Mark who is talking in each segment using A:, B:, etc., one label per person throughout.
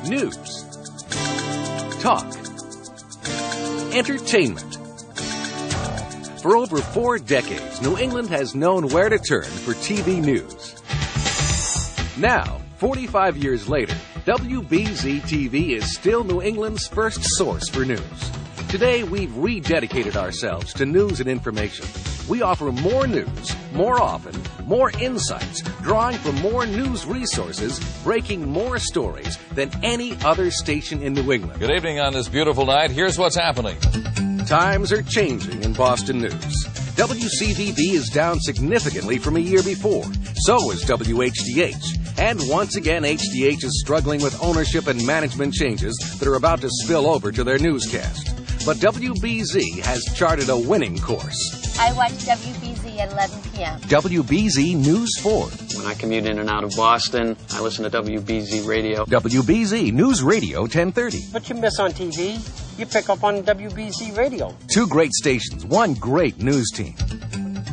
A: News. Talk. Entertainment. For over 4 decades, New England has known where to turn for TV news. Now, 45 years later, WBZ-TV is still New England's first source for news. Today, we've rededicated ourselves to news and information. We offer more news, more often, more insights, drawing from more news resources, breaking more stories than any other station in New England.
B: Good evening on this beautiful night. Here's what's happening.
A: Times are changing in Boston news. WCTV is down significantly from a year before. So is WHDH. And once again, HDH is struggling with ownership and management changes that are about to spill over to their newscast. But WBZ has charted a winning course.
C: I watch WBZ at 11 p.m.
A: WBZ News 4.
D: When I commute in and out of Boston, I listen to WBZ Radio.
A: WBZ News Radio 1030.
E: What you miss on TV, you pick up on WBZ Radio.
A: 2 great stations, 1 great news team.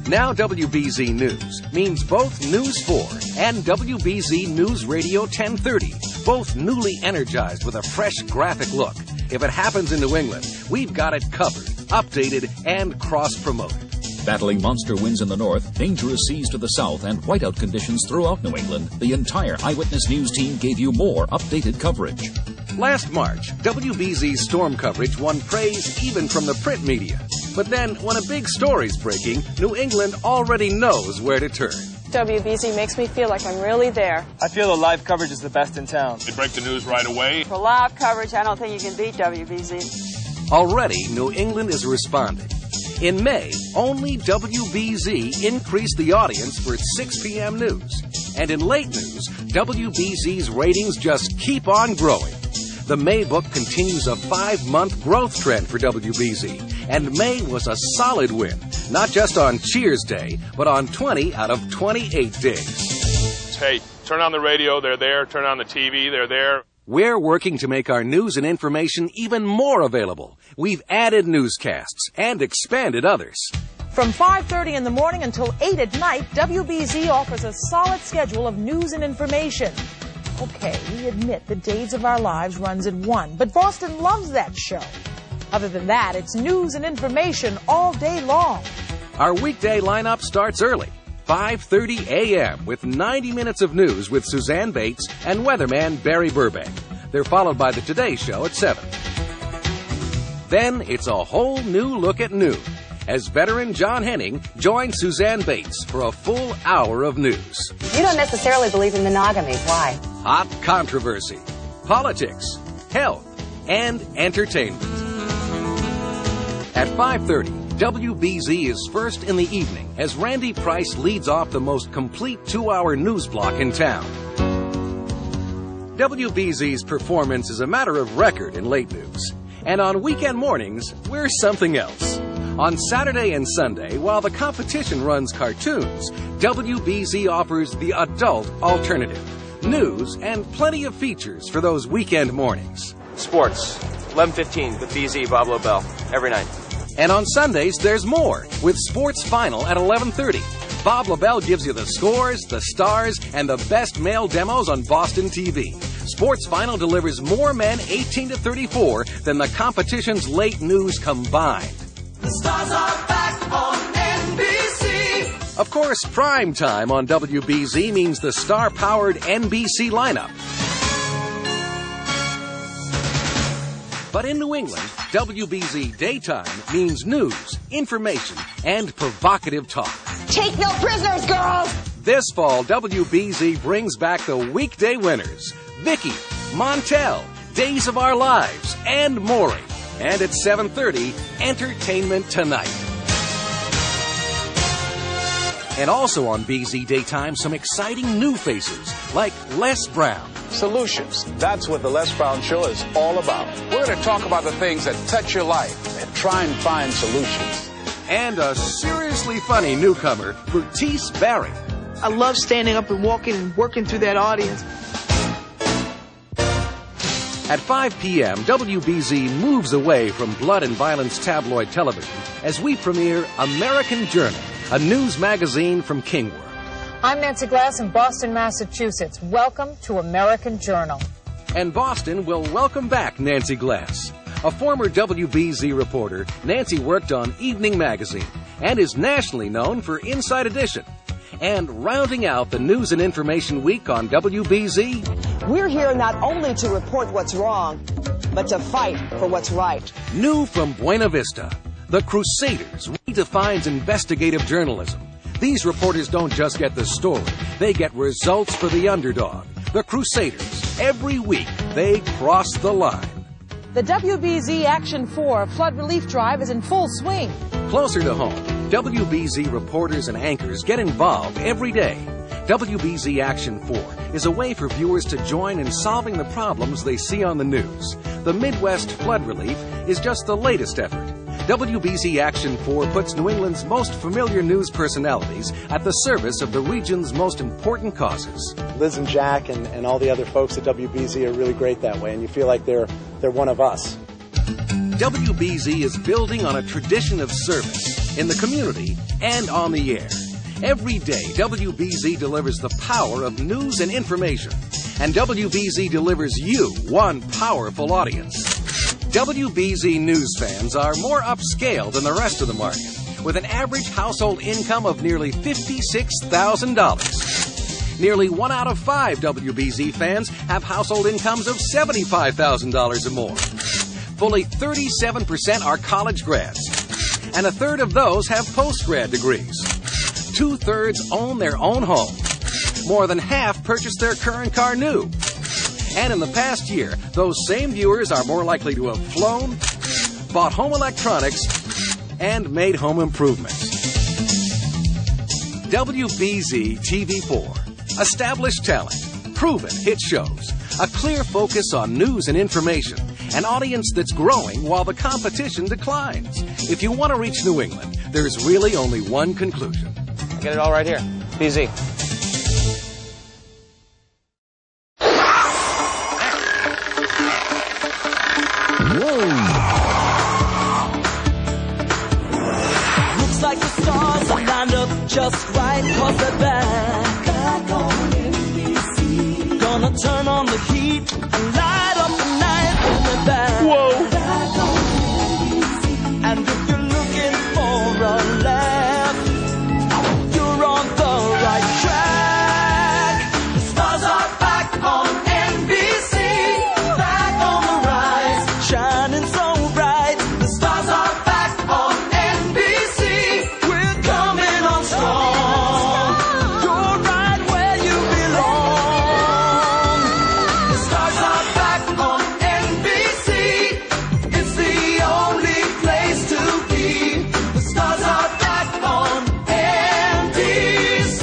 A: Now WBZ News means both News 4 and WBZ News Radio 1030, both newly energized with a fresh graphic look. If it happens in New England, we've got it covered, updated, and cross-promoted.
F: Battling monster winds in the north, dangerous seas to the south, and whiteout conditions throughout New England, the entire Eyewitness News team gave you more updated coverage.
A: Last March, WBZ's storm coverage won praise even from the print media. But then, when a big story's breaking, New England already knows where to turn.
G: WBZ makes me feel like I'm really there.
H: I feel the live coverage is the best in town.
I: They break the news right away.
G: For live coverage, I don't think you can beat WBZ.
A: Already, New England is responding. In May, only WBZ increased the audience for its 6 p.m. news. And in late news, WBZ's ratings just keep on growing. The May book continues a 5-month growth trend for WBZ, and May was a solid win, not just on Cheers Day, but on 20 out of 28 days.
I: Hey, turn on the radio, they're there. Turn on the TV, they're there.
A: We're working to make our news and information even more available. We've added newscasts and expanded others.
J: From 5:30 in the morning until 8 at night, WBZ offers a solid schedule of news and information. Okay, we admit the Days of Our Lives runs at 1, but Boston loves that show. Other than that, it's news and information all day long.
A: Our weekday lineup starts early, 5:30 a.m. with 90 minutes of news with Suzanne Bates and weatherman Barry Burbank. They're followed by the Today Show at 7. Then it's a whole new look at noon, as veteran John Henning joins Suzanne Bates for a full hour of news.
K: You don't necessarily believe in monogamy. Why?
A: Hot controversy, politics, health, and entertainment. At 5:30, WBZ is first in the evening as Randy Price leads off the most complete 2-hour news block in town. WBZ's performance is a matter of record in late news. And on weekend mornings, we're something else. On Saturday and Sunday, while the competition runs cartoons, WBZ offers the adult alternative. News and plenty of features for those weekend mornings.
H: Sports, 11:15 with BZ, Bob Lobel, every night.
A: And on Sundays, there's more with Sports Final at 11:30. Bob Lobel gives you the scores, the stars, and the best male demos on Boston TV. Sports Final delivers more men 18 to 34 than the competition's late news combined.
L: The stars are back on NBC.
A: Of course, prime time on WBZ means the star-powered NBC lineup. But in New England, WBZ daytime means news, information, and provocative talk.
K: Take no prisoners, girls!
A: This fall, WBZ brings back the weekday winners, Vicky, Montel, Days of Our Lives, and Maury. And at 7:30, Entertainment Tonight. And also on BZ Daytime, some exciting new faces, like Les Brown.
M: Solutions. That's what the Les Brown Show is all about. We're going to talk about the things that touch your life and try and find solutions.
A: And a seriously funny newcomer, Bertice Barry.
N: I love standing up and walking and working through that audience.
A: At 5 p.m., WBZ moves away from blood and violence tabloid television as we premiere American Journal, a news magazine from Kingworth.
O: I'm Nancy Glass in Boston, Massachusetts. Welcome to American Journal.
A: And Boston will welcome back Nancy Glass. A former WBZ reporter, Nancy worked on Evening Magazine and is nationally known for Inside Edition. And rounding out the News and Information Week on WBZ,
P: we're here not only to report what's wrong, but to fight for what's right.
A: New from Buena Vista, The Crusaders redefines investigative journalism. These reporters don't just get the story, they get results for the underdog. The Crusaders, every week, they cross the line.
J: The WBZ Action 4 flood relief drive is in full swing.
A: Closer to home, WBZ reporters and anchors get involved every day. WBZ Action 4 is a way for viewers to join in solving the problems they see on the news. The Midwest flood relief is just the latest effort. WBZ Action 4 puts New England's most familiar news personalities at the service of the region's most important causes.
Q: Liz and Jack and all the other folks at WBZ are really great that way, and you feel like they're one of us.
A: WBZ is building on a tradition of service in the community and on the air. Every day, WBZ delivers the power of news and information, and WBZ delivers you one powerful audience. WBZ news fans are more upscale than the rest of the market, with an average household income of nearly $56,000. Nearly 1 out of 5 WBZ fans have household incomes of $75,000 or more. Fully 37% are college grads, and a third of those have post-grad degrees. 2/3 own their own home. More than half purchased their current car new. And in the past year, those same viewers are more likely to have flown, bought home electronics, and made home improvements. WBZ-TV4. Established talent, proven hit shows, a clear focus on news and information, an audience that's growing while the competition declines. If you want to reach New England, there's really only one conclusion.
H: I get it all right here. BZ.
L: Looks like the stars are lined up just right, 'cause they're back on NBC. Gonna turn on the heat and light up the night when they're back. Whoa! Back on NBC. And if you're looking for a laugh, you're on the right track. The stars are back on NBC, back on the rise, shining so bright. The stars are back on NBC, we're coming on strong. You're right where you belong. The stars are back on NBC, it's the only place to be. The stars are back on NBC.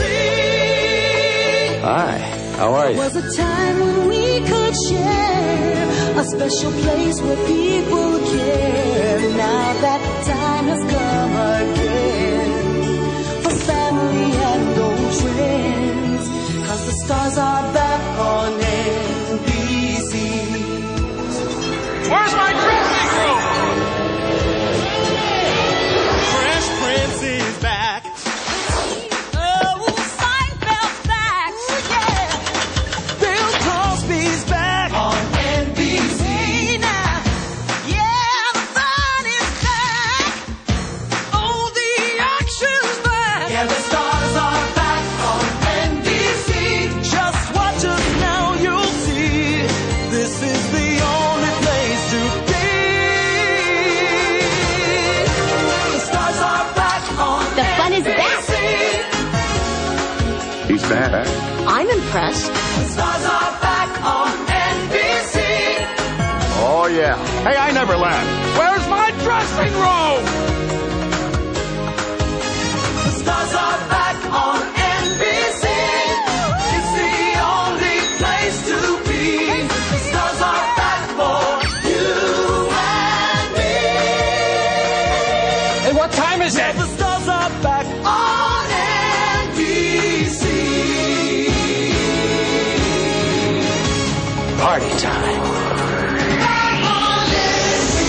H: Hi, how are you?
L: Was a time when we could share a special place where people care. Now that time has come again for family and old friends, 'cause the stars are back on NBC.
I: Where's my dressing room?
L: Fresh Prince is back. Oh, Seinfeld's back. Yeah. Bill Cosby's back on NBC now. Yeah, the fun is back. Oh, the action's back. Yeah, the stars are back on NBC. Just watch us now, you'll see. This is the only place to be. The stars are back on
C: The fun is back.
L: NBC.
M: He's back.
C: I'm impressed.
L: The stars are back on NBC.
M: Oh, yeah. Hey, I never left.
I: Where's my dressing room?
L: The stars are back on NBC. It's the only place to be. The stars are back for you and me.
I: And what time is it?
L: The stars are back on NBC.
H: Party time.
L: Back on NBC.